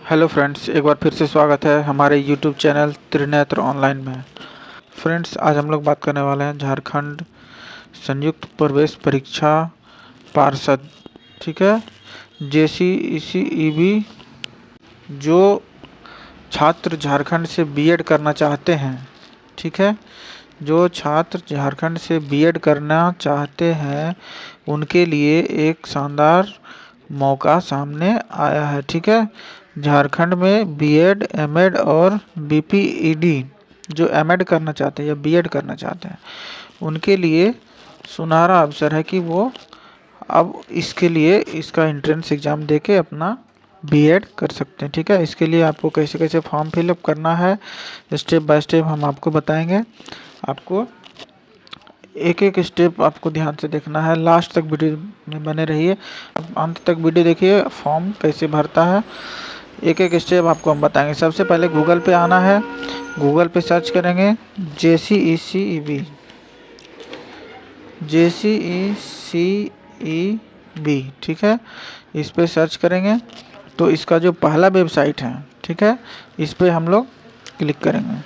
Hello friends, एक बार फिर से स्वागत है हमारे यूट्यूब चैनल त्रिनेत्र ऑनलाइन में। फ्रेंड्स, आज हम लोग बात करने वाले हैं झारखंड संयुक्त प्रवेश परीक्षा पार्षद, ठीक है, JCECEB। जो छात्र झारखंड से बीएड करना चाहते हैं, ठीक है, जो छात्र झारखंड से बीएड करना चाहते हैं उनके लिए एक शानदार मौका सामने आया है, ठीक है। झारखंड में बीएड, एमएड और बीपीईडी जो एमएड करना चाहते हैं या बीएड करना चाहते हैं उनके लिए सुनहरा अवसर है कि वो अब इसके लिए इसका एंट्रेंस एग्ज़ाम देके अपना बीएड कर सकते हैं, ठीक है। इसके लिए आपको कैसे कैसे फॉर्म फिलअप करना है स्टेप बाय स्टेप हम आपको बताएंगे। आपको एक एक स्टेप आपको ध्यान से देखना है, लास्ट तक वीडियो में बने रहिए, अंत तक वीडियो देखिए। फॉर्म कैसे भरता है एक एक स्टेप आपको हम बताएंगे। सबसे पहले गूगल पे आना है, गूगल पे सर्च करेंगे JCECEB, JCECEB, ठीक है। इस पे सर्च करेंगे तो इसका जो पहला वेबसाइट है, ठीक है, इस पे हम लोग क्लिक करेंगे।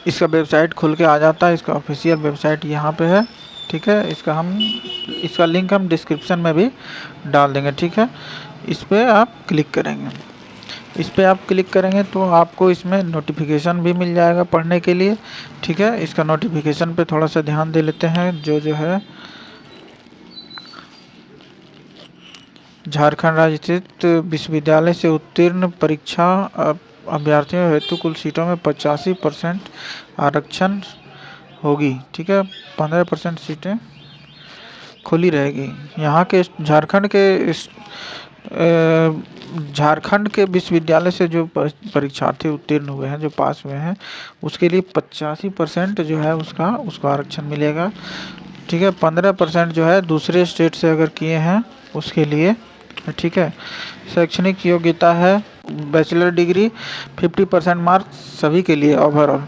इसका वेबसाइट खुल के आ जाता है। इसका ऑफिशियल वेबसाइट यहाँ पे है, ठीक है। इसका लिंक हम डिस्क्रिप्शन में भी डाल देंगे, ठीक है। इस पे आप क्लिक करेंगे। इस पे आप क्लिक करेंगे तो आपको इसमें नोटिफिकेशन भी मिल जाएगा पढ़ने के लिए, ठीक है। इसका नोटिफिकेशन पे थोड़ा सा ध्यान दे लेते हैं। जो है झारखंड राज्य स्थित विश्वविद्यालय से उत्तीर्ण परीक्षा अभ्यर्थियों हेतु कुल सीटों में 85% आरक्षण होगी, ठीक है। 15% सीटें खुली रहेगी। यहाँ के झारखंड के विश्वविद्यालय से जो परीक्षार्थी उत्तीर्ण हुए हैं, जो पास हुए हैं, उसके लिए 85% जो है उसको आरक्षण मिलेगा, ठीक है। 15% जो है दूसरे स्टेट से अगर किए हैं उसके लिए, ठीक है। शैक्षणिक योग्यता है बैचलर डिग्री, 50% मार्क्स सभी के लिए ओवरऑल,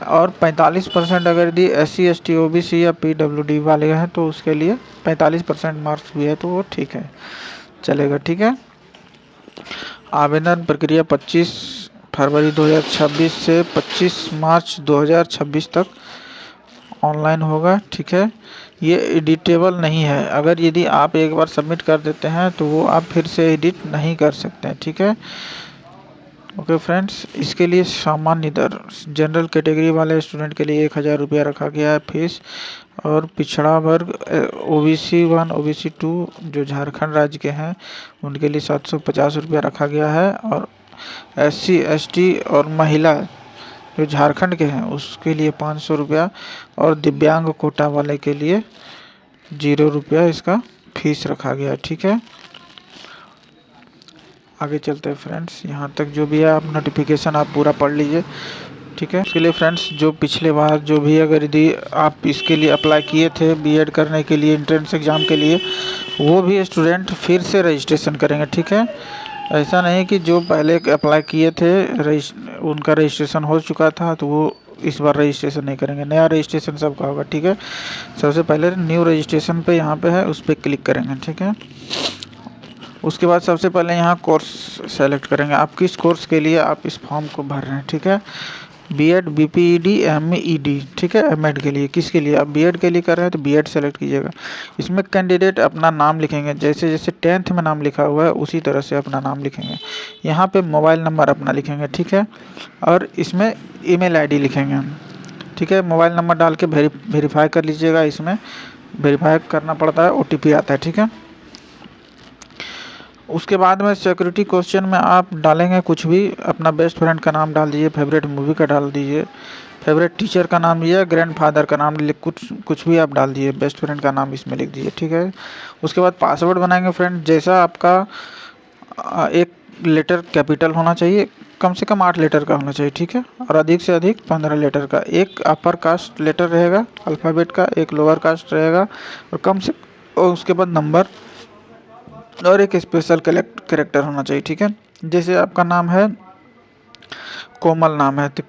और 45% अगर यदि SC ST OBC या PWD वाले हैं तो उसके लिए 45% मार्क्स भी है तो वो ठीक है, चलेगा, ठीक है। आवेदन प्रक्रिया 25 फरवरी 2026 से 25 मार्च 2026 तक ऑनलाइन होगा, ठीक है। ये एडिटेबल नहीं है, अगर यदि आप एक बार सबमिट कर देते हैं तो वो आप फिर से एडिट नहीं कर सकते हैं, ठीक है। ओके फ्रेंड्स, इसके लिए सामान्य दर जनरल कैटेगरी वाले स्टूडेंट के लिए 1000 रुपया रखा गया है फीस, और पिछड़ा वर्ग OBC 1 OBC 2 जो झारखंड राज्य के हैं उनके लिए 750 रुपया रखा गया है, और SC ST और महिला जो झारखंड के हैं उसके लिए 500 रुपया, और दिव्यांग कोटा वाले के लिए 0 रुपया इसका फीस रखा गया है, ठीक है। आगे चलते हैं फ्रेंड्स, यहाँ तक जो भी है आप नोटिफिकेशन आप पूरा पढ़ लीजिए, ठीक है। इसके लिए फ्रेंड्स जो पिछले बार जो भी अगर यदि आप इसके लिए अप्लाई किए थे बीएड करने के लिए एंट्रेंस एग्ज़ाम के लिए, वो भी स्टूडेंट फिर से रजिस्ट्रेशन करेंगे, ठीक है। ऐसा नहीं कि जो पहले अप्लाई किए थे उनका रजिस्ट्रेशन हो चुका था तो वो इस बार रजिस्ट्रेशन नहीं करेंगे, नया रजिस्ट्रेशन सबका होगा, ठीक है। सबसे पहले न्यू रजिस्ट्रेशन पे यहाँ पे है उस पर क्लिक करेंगे, ठीक है। उसके बाद सबसे पहले यहाँ कोर्स सेलेक्ट करेंगे, आप किस कोर्स के लिए आप इस फॉर्म को भर रहे हैं, ठीक है। बीएड, बीपीईडी, एमईडी, ठीक है। एमएड के लिए, किसके लिए आप बीएड के लिए कर रहे हैं तो बीएड सेलेक्ट कीजिएगा। इसमें कैंडिडेट अपना नाम लिखेंगे, जैसे जैसे 10th में नाम लिखा हुआ है उसी तरह से अपना नाम लिखेंगे। यहाँ पे मोबाइल नंबर अपना लिखेंगे, ठीक है, और इसमें ईमेल आईडी लिखेंगे, ठीक है। मोबाइल नंबर डाल के वेरीफाई कर लीजिएगा। इसमें वेरीफाई करना पड़ता है, OTP आता है, ठीक है। उसके बाद में सिक्योरिटी क्वेश्चन में आप डालेंगे कुछ भी, अपना बेस्ट फ्रेंड का नाम डाल दीजिए, फेवरेट मूवी का डाल दीजिए, फेवरेट टीचर का नाम दीजिए, ग्रैंडफादर का नाम कुछ भी आप डाल दीजिए, बेस्ट फ्रेंड का नाम इसमें लिख दीजिए, ठीक है। उसके बाद पासवर्ड बनाएंगे फ्रेंड, जैसा आपका एक लेटर कैपिटल होना चाहिए, कम से कम 8 लेटर का होना चाहिए, ठीक है, और अधिक से अधिक 15 लेटर का। एक अपर कास्ट लेटर रहेगा अल्फ़ाबेट का, एक लोअर कास्ट रहेगा, और उसके बाद नंबर, और एक स्पेशल कैरेक्टर होना चाहिए, ठीक है। जैसे आपका नाम है कोमल नाम है तो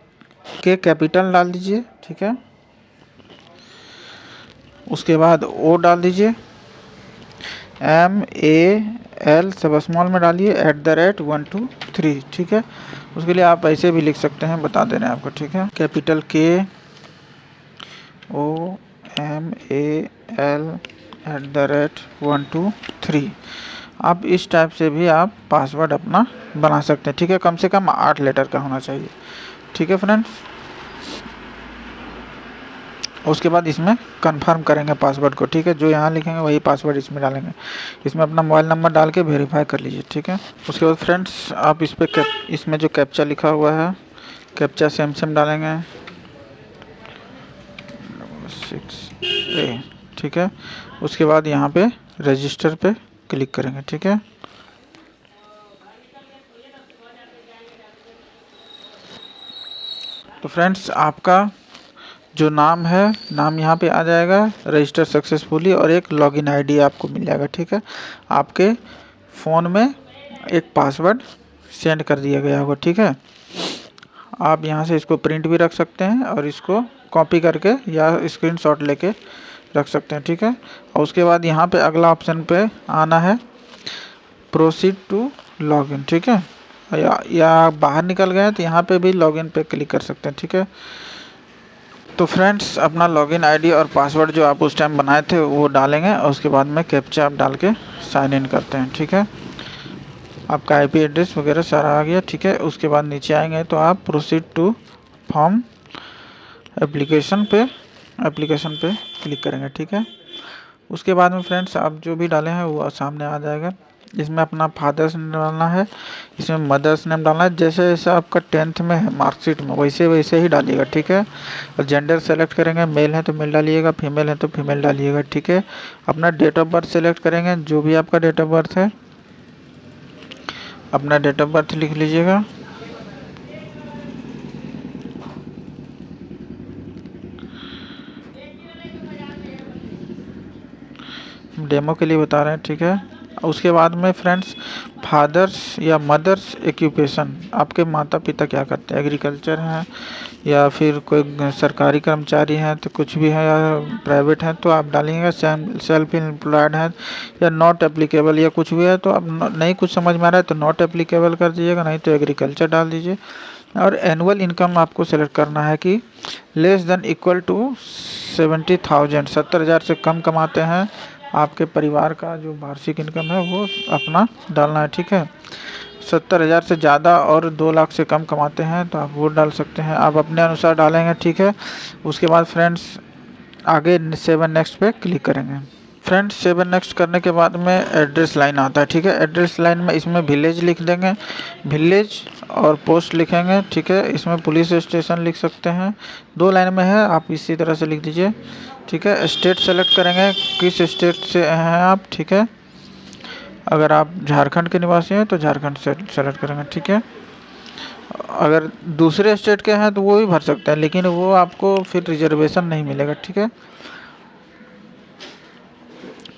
के कैपिटल डाल दीजिए, ठीक है। उसके बाद O डाल दीजिए, MAL सब स्मॉल में डालिए @123, ठीक है। उसके लिए आप ऐसे भी लिख सकते हैं, बता दे रहे हैं आपको, ठीक है। Capital KOMAL @123। आप इस टाइप से भी आप पासवर्ड अपना बना सकते हैं, ठीक है। कम से कम 8 लेटर का होना चाहिए, ठीक है फ्रेंड्स। उसके बाद इसमें कंफर्म करेंगे पासवर्ड को, ठीक है। जो यहाँ लिखेंगे वही पासवर्ड इसमें डालेंगे। इसमें अपना मोबाइल नंबर डाल के वेरीफाई कर लीजिए, ठीक है। उसके बाद फ्रेंड्स आप इसमें जो कैप्चा लिखा हुआ है, कैप्चा सेम सेम डालेंगे 6A, ठीक है। उसके बाद यहाँ पे रजिस्टर पे क्लिक करेंगे, ठीक है। तो फ्रेंड्स आपका जो नाम है, नाम यहाँ पे आ जाएगा, रजिस्टर सक्सेसफुली, और एक लॉगिन आईडी आपको मिल जाएगा, ठीक है। आपके फ़ोन में एक पासवर्ड सेंड कर दिया गया होगा, ठीक है। आप यहाँ से इसको प्रिंट भी रख सकते हैं और इसको कॉपी करके या स्क्रीनशॉट लेके रख सकते हैं, ठीक है। और उसके बाद यहाँ पे अगला ऑप्शन पे आना है प्रोसीड टू लॉगिन, ठीक है। या बाहर निकल गए तो यहाँ पे भी लॉगिन पे क्लिक कर सकते हैं, ठीक है। तो फ्रेंड्स अपना लॉगिन आईडी और पासवर्ड जो आप उस टाइम बनाए थे वो डालेंगे, और उसके बाद में कैप्चा आप डाल के साइन इन करते हैं, ठीक है। आपका IP एड्रेस वगैरह सारा आ गया, ठीक है। उसके बाद नीचे आएंगे तो आप प्रोसीड टू फॉर्म एप्लीकेशन पे क्लिक करेंगे, ठीक है। उसके बाद में फ्रेंड्स आप जो भी डाले हैं वो सामने आ जाएगा। इसमें अपना फादर्स नेम डालना है, इसमें मदर्स नेम डालना है, जैसे जैसे आपका 10th में है मार्कशीट में वैसे वैसे ही डालिएगा, ठीक है। और जेंडर सेलेक्ट करेंगे, मेल है तो मेल डालिएगा, फीमेल है तो फीमेल डालिएगा, ठीक है। अपना डेट ऑफ बर्थ सेलेक्ट करेंगे, जो भी आपका डेट ऑफ बर्थ है अपना डेट ऑफ बर्थ लिख लीजिएगा। डेमो के लिए बता रहे हैं, ठीक है। उसके बाद में फ्रेंड्स फादर्स या मदर्स एक्यूपेशन, आपके माता पिता क्या करते हैं, एग्रीकल्चर हैं या फिर कोई सरकारी कर्मचारी हैं तो कुछ भी है, या प्राइवेट हैं तो आप डालेंगे, सेल्फ एम्प्लॉयड हैं या नॉट एप्लीकेबल या कुछ भी है तो अब नहीं कुछ समझ में आ रहा है तो नॉट एप्लीकेबल कर दीजिएगा, नहीं तो एग्रीकल्चर डाल दीजिए। और एनुअल इनकम आपको सेलेक्ट करना है कि लेस देन इक्वल टू 70,000, 70,000 से कम कमाते हैं आपके परिवार का जो वार्षिक इनकम है वो अपना डालना है, ठीक है। 70,000 से ज़्यादा और 2 लाख से कम कमाते हैं तो आप वो डाल सकते हैं, आप अपने अनुसार डालेंगे, ठीक है। उसके बाद फ्रेंड्स आगे 7 नेक्स्ट पे क्लिक करेंगे। फ्रेंड्स 7 नेक्स्ट करने के बाद में एड्रेस लाइन आता है, ठीक है। एड्रेस लाइन में इसमें विलेज लिख देंगे, विलेज और पोस्ट लिखेंगे, ठीक है। इसमें पुलिस स्टेशन लिख सकते हैं, 2 लाइन में है, आप इसी तरह से लिख दीजिए, ठीक है। स्टेट सेलेक्ट करेंगे, किस स्टेट से हैं आप, ठीक है। अगर आप झारखंड के निवासी हैं तो झारखंड से सेलेक्ट करेंगे, ठीक है। अगर दूसरे स्टेट के हैं तो वो भी भर सकते हैं, लेकिन वो आपको फिर रिजर्वेशन नहीं मिलेगा, ठीक है।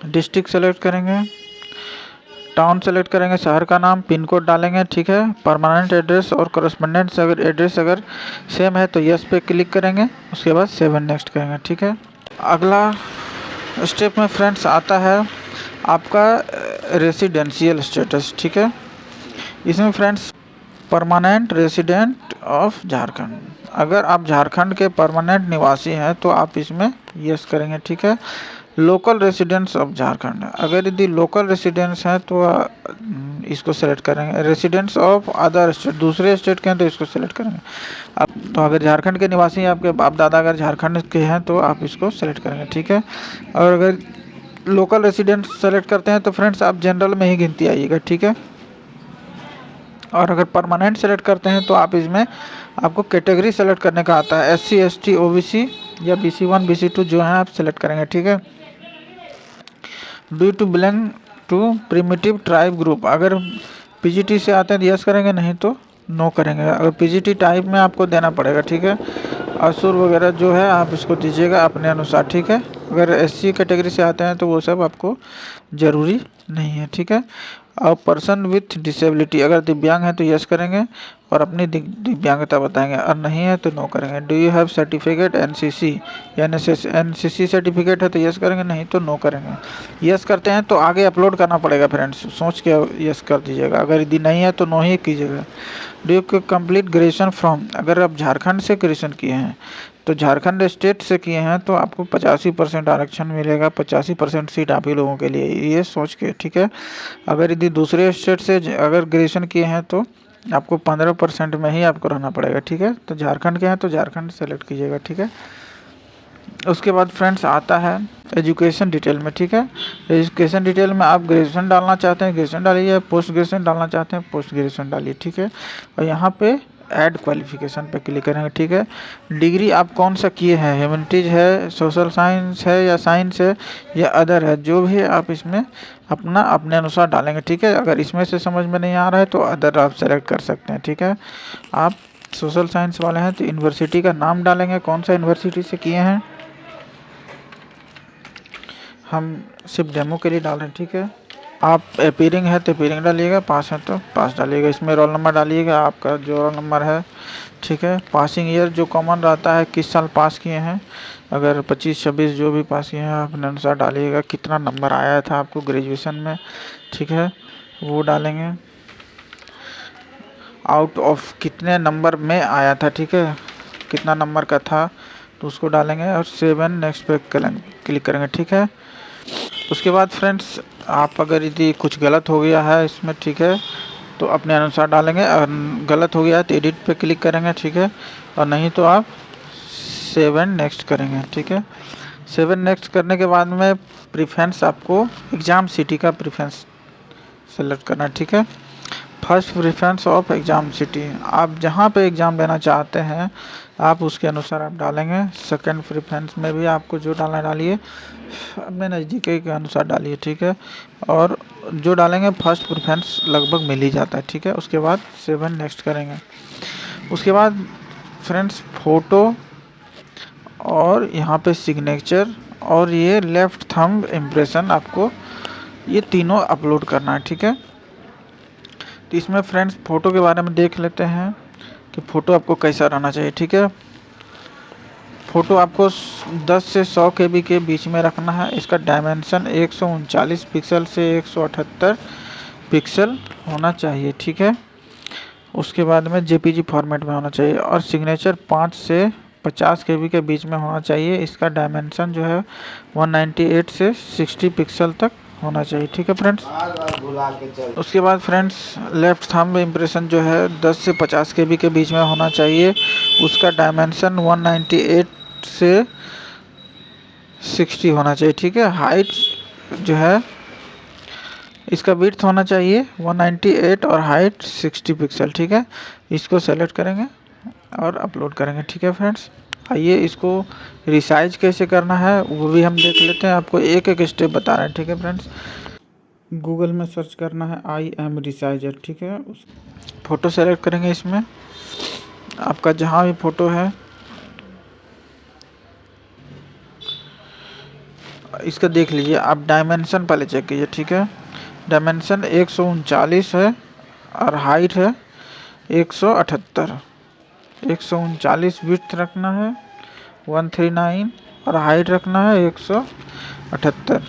डिस्ट्रिक्ट सेलेक्ट करेंगे, टाउन सेलेक्ट करेंगे, शहर का नाम, पिन कोड डालेंगे, ठीक है। परमानेंट एड्रेस और करस्पॉन्डेंस अगर एड्रेस अगर सेम है तो यस पे क्लिक करेंगे, उसके बाद 7 नेक्स्ट करेंगे, ठीक है। अगला स्टेप में फ्रेंड्स आता है आपका रेसिडेंशियल स्टेटस, ठीक है। इसमें friends permanent resident of Jharkhand, अगर आप झारखंड के परमानेंट निवासी हैं तो आप इसमें यस करेंगे, ठीक है। लोकल रेसिडेंट्स ऑफ झारखंड, अगर यदि लोकल रेसिडेंट्स हैं तो इसको सेलेक्ट करेंगे। रेसिडेंट्स ऑफ अदर स्टेट, दूसरे स्टेट के हैं तो इसको सेलेक्ट करेंगे। अब तो अगर झारखंड के निवासी आपके बाप दादा अगर झारखंड के हैं तो आप इसको सेलेक्ट करेंगे, ठीक है। और अगर लोकल रेसिडेंट सेलेक्ट करते हैं तो फ्रेंड्स आप जनरल में ही गिनती आइएगा, ठीक है। और अगर परमानेंट सेलेक्ट करते हैं तो आप इसमें आपको कैटेगरी सेलेक्ट करने का आता है, SC ST OBC या BC1 BC2 जो है आप सेलेक्ट करेंगे, ठीक है। Do to belong to primitive tribe group, अगर PGT से आते हैं तो यस करेंगे, नहीं तो नो करेंगे। अगर PGT टाइप में आपको देना पड़ेगा, ठीक है। असुर वगैरह जो है आप इसको दीजिएगा अपने अनुसार, ठीक है। अगर SC कैटेगरी से आते हैं तो वो सब आपको ज़रूरी नहीं है, ठीक है। और पर्सन विथ डिसेबिलिटी, अगर दिव्यांग है तो यस करेंगे, और अपनी दिव्यांगता बताएंगे, और नहीं है तो नो करेंगे। Do you have certificate NCC, NCC certificate है तो यस करेंगे, नहीं तो नो करेंगे। यस करते हैं तो आगे अपलोड करना पड़ेगा फ्रेंड्स, सोच के यस कर दीजिएगा, अगर यदि नहीं है तो नो ही कीजिएगा। Do you complete graduation from, अगर आप झारखंड से ग्रेजुएशन किए हैं तो झारखंड स्टेट से किए हैं तो आपको 85% आरक्षण मिलेगा, 85% सीट आप ही लोगों के लिए, ये सोच के, ठीक है। अगर यदि दूसरे स्टेट से अगर ग्रेजुएशन किए हैं तो आपको 15% में ही आपको रहना पड़ेगा, ठीक है। तो झारखंड के हैं तो झारखंड सेलेक्ट कीजिएगा, ठीक है। उसके बाद फ्रेंड्स आता है एजुकेशन डिटेल में, ठीक है। एजुकेशन डिटेल में आप ग्रेजुएशन डालना चाहते हैं ग्रेजुएशन डालिए, पोस्ट ग्रेजुएशन डालना चाहते हैं पोस्ट ग्रेजुएशन डालिए, ठीक है। और यहाँ पे ऐड क्वालिफिकेशन पे क्लिक करेंगे, ठीक है। डिग्री आप कौन सा किए हैं, ह्यूमैनिटीज है, सोशल साइंस है, या साइंस है, या अदर है, जो भी आप इसमें अपना अपने अनुसार डालेंगे, ठीक है। अगर इसमें से समझ में नहीं आ रहा है तो अदर आप सेलेक्ट कर सकते हैं, ठीक है। आप सोशल साइंस वाले हैं तो यूनिवर्सिटी का नाम डालेंगे, कौन सा यूनिवर्सिटी से किए हैं, हम सिर्फ डेमो के लिए डाल रहे हैं, ठीक है। आप अपीयरिंग है तो अपीयरिंग डालिएगा, पास है तो पास डालिएगा, इसमें रोल नंबर डालिएगा आपका जो रोल नंबर है, ठीक है। पासिंग ईयर जो कॉमन रहता है, किस साल पास किए हैं, अगर 25-26 जो भी पास किए हैं आप अपने अनुसार डालिएगा। कितना नंबर आया था आपको ग्रेजुएशन में, ठीक है, वो डालेंगे। आउट ऑफ कितने नंबर में आया था, ठीक है, कितना नंबर का था तो उसको डालेंगे, और सेव एंड नेक्स्ट पे क्लिक करेंगे, ठीक है। उसके बाद फ्रेंड्स आप अगर यदि कुछ गलत हो गया है इसमें, ठीक है, तो अपने अनुसार डालेंगे, और गलत हो गया है तो एडिट पे क्लिक करेंगे, ठीक है। और नहीं तो आप सेव एंड नेक्स्ट करेंगे, ठीक है। सेव एंड नेक्स्ट करने के बाद में प्रेफरेंस आपको एग्ज़ाम सिटी का प्रेफरेंस सेलेक्ट करना है, ठीक है। First preference of exam city, आप जहाँ पे एग्ज़ाम देना चाहते हैं आप उसके अनुसार आप डालेंगे। सेकंड प्रेफरेंस में भी आपको जो डालना डालिए, अपने नज़दीकी के अनुसार डालिए, ठीक है। और जो डालेंगे फर्स्ट प्रेफरेंस लगभग मिल ही जाता है, ठीक है। उसके बाद सेव एंड नेक्स्ट करेंगे। उसके बाद फ्रेंड्स फ़ोटो और यहाँ पे सिग्नेचर और ये लेफ़्ट थंब इम्प्रेशन, आपको ये तीनों अपलोड करना है, ठीक है। तो इसमें फ्रेंड्स फ़ोटो के बारे में देख लेते हैं कि फ़ोटो आपको कैसा रहना चाहिए, ठीक है। फ़ोटो आपको 10 से 100 KB के बीच में रखना है। इसका डायमेंशन 139 पिक्सल से 178 पिक्सल होना चाहिए, ठीक है। उसके बाद में JPG फॉर्मेट में होना चाहिए, और सिग्नेचर 5 से 50 KB के बीच में होना चाहिए। इसका डायमेंशन जो है 198 से 60 पिक्सल तक होना चाहिए, ठीक है फ्रेंड्स। उसके बाद फ्रेंड्स लेफ़्ट थंब इम्प्रेशन जो है 10 से 50 KB के बीच में होना चाहिए। उसका डायमेंशन 198 से 60 होना चाहिए, ठीक है। हाइट जो है इसका विड्थ होना चाहिए 198 और हाइट 60 पिक्सल, ठीक है। इसको सेलेक्ट करेंगे और अपलोड करेंगे, ठीक है फ्रेंड्स। आइए इसको रिसाइज कैसे करना है वो भी हम देख लेते हैं, आपको एक एक स्टेप बता रहे हैं, ठीक है फ्रेंड्स। गूगल में सर्च करना है IM रिसाइजर, ठीक है। उस फ़ोटो सेलेक्ट करेंगे, इसमें आपका जहाँ भी फ़ोटो है इसका देख लीजिए, आप डायमेंशन पहले चेक कीजिए, ठीक है। डायमेंशन 139 है और हाइट है 178, 139 विड्थ रखना है 139 और हाइट रखना है 178।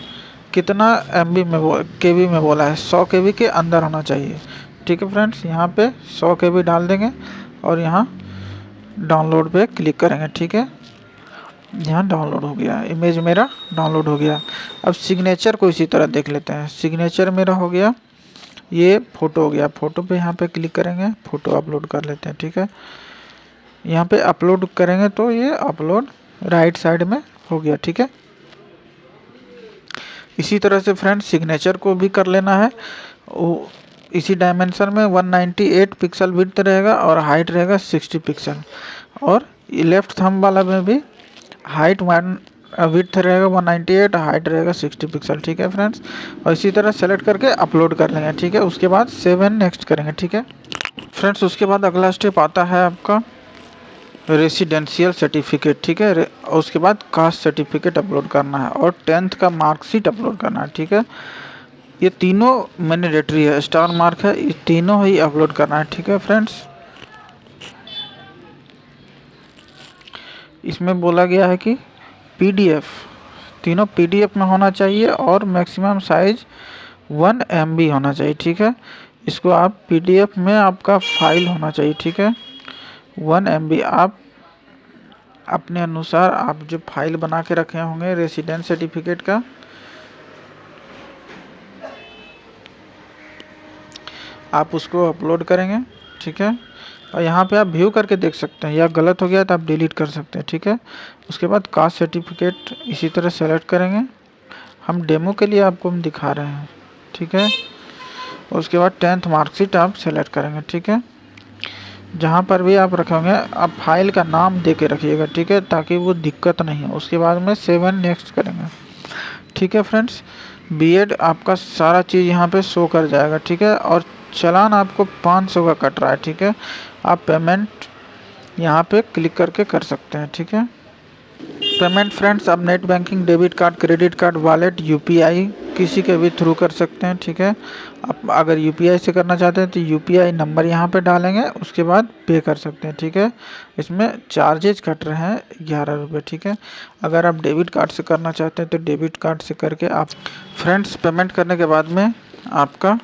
कितना MB में KB में बोला है, 100 KB के अंदर होना चाहिए, ठीक है फ्रेंड्स। यहाँ पे 100 KB डाल देंगे और यहाँ डाउनलोड पे क्लिक करेंगे, ठीक है। यहाँ डाउनलोड हो गया, इमेज मेरा डाउनलोड हो गया। अब सिग्नेचर को इसी तरह देख लेते हैं। सिग्नेचर मेरा हो गया, ये फ़ोटो हो गया, फ़ोटो पे यहाँ पे क्लिक करेंगे, फ़ोटो अपलोड कर लेते हैं, ठीक है। यहाँ पे अपलोड करेंगे तो ये अपलोड राइट साइड में हो गया, ठीक है। इसी तरह से फ्रेंड्स सिग्नेचर को भी कर लेना है। इसी डायमेंशन में 198 पिक्सल विड्थ रहेगा और हाइट रहेगा 60 पिक्सल, और लेफ़्ट थंब वाला में भी हाइट विड्थ रहेगा 198, हाइट रहेगा 60 पिक्सल, ठीक है फ्रेंड्स। और इसी तरह सेलेक्ट करके अपलोड कर लेंगे, ठीक है। उसके बाद सेव एंड नेक्स्ट करेंगे, ठीक है फ्रेंड्स। उसके बाद अगला स्टेप आता है आपका रेसिडेंशियल सर्टिफिकेट, ठीक है। उसके बाद कास्ट सर्टिफिकेट अपलोड करना है और 10th का मार्कशीट अपलोड करना है, ठीक है। ये तीनों मैंडेटरी है, स्टार मार्क है, ये तीनों ही अपलोड करना है, ठीक है फ्रेंड्स। इसमें बोला गया है कि PDF, तीनों PDF में होना चाहिए और मैक्सिमम साइज 1 MB होना चाहिए, ठीक है। इसको आप PDF में आपका फाइल होना चाहिए, ठीक है। 1 MB आप अपने अनुसार आप जो फाइल बना के रखे होंगे रेसिडेंस सर्टिफिकेट का, आप उसको अपलोड करेंगे, ठीक है। और यहाँ पे आप व्यू करके देख सकते हैं, या गलत हो गया तो आप डिलीट कर सकते हैं, ठीक है। उसके बाद कास्ट सर्टिफिकेट इसी तरह सेलेक्ट करेंगे, हम डेमो के लिए आपको हम दिखा रहे हैं, ठीक है। उसके बाद 10th मार्कशीट आप सेलेक्ट करेंगे, ठीक है। जहाँ पर भी आप रखेंगे आप फाइल का नाम दे के रखिएगा, ठीक है, ताकि वो दिक्कत नहीं हो। उसके बाद में 7 नेक्स्ट करेंगे, ठीक है फ्रेंड्स। बीएड आपका सारा चीज़ यहाँ पे शो कर जाएगा, ठीक है। और चालान आपको 500 का कट रहा है, ठीक है। आप पेमेंट यहाँ पे क्लिक करके कर सकते हैं, ठीक है। पेमेंट फ्रेंड्स आप net banking, debit card, credit card, wallet, UPI किसी के भी थ्रू कर सकते हैं, ठीक है। आप अगर UPI से करना चाहते हैं तो UPI नंबर यहाँ पे डालेंगे, उसके बाद पे कर सकते हैं, ठीक है। इसमें चार्जेज कट रहे हैं 11 रुपये, ठीक है। अगर आप डेबिट कार्ड से करना चाहते हैं तो डेबिट कार्ड से करके आप फ्रेंड्स पेमेंट करने के बाद में आपका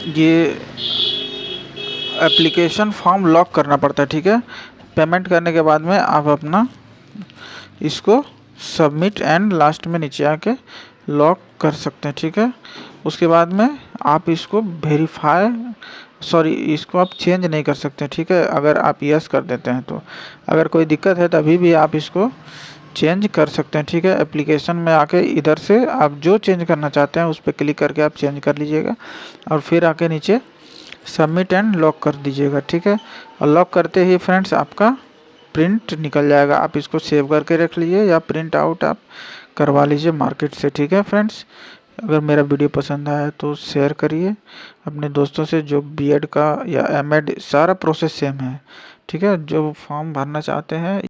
ये एप्लीकेशन फॉर्म लॉक करना पड़ता है, ठीक है। पेमेंट करने के बाद में आप अपना इसको सबमिट एंड लास्ट में नीचे आके लॉक कर सकते हैं, ठीक है। उसके बाद में आप इसको इसको आप चेंज नहीं कर सकते, ठीक है। अगर आप यस कर देते हैं तो अगर कोई दिक्कत है तभी भी आप इसको चेंज कर सकते हैं, ठीक है। एप्लीकेशन में आके इधर से आप जो चेंज करना चाहते हैं उस पर क्लिक करके आप चेंज कर लीजिएगा और फिर आके नीचे सबमिट एंड लॉक कर दीजिएगा, ठीक है। और लॉक करते ही फ्रेंड्स आपका प्रिंट निकल जाएगा, आप इसको सेव करके रख लीजिए या प्रिंट आउट आप करवा लीजिए मार्केट से, ठीक है फ्रेंड्स। अगर मेरा वीडियो पसंद आया तो शेयर करिए अपने दोस्तों से। जो बीएड का या एमएड सारा प्रोसेस सेम है, ठीक है। जो फॉर्म भरना चाहते हैं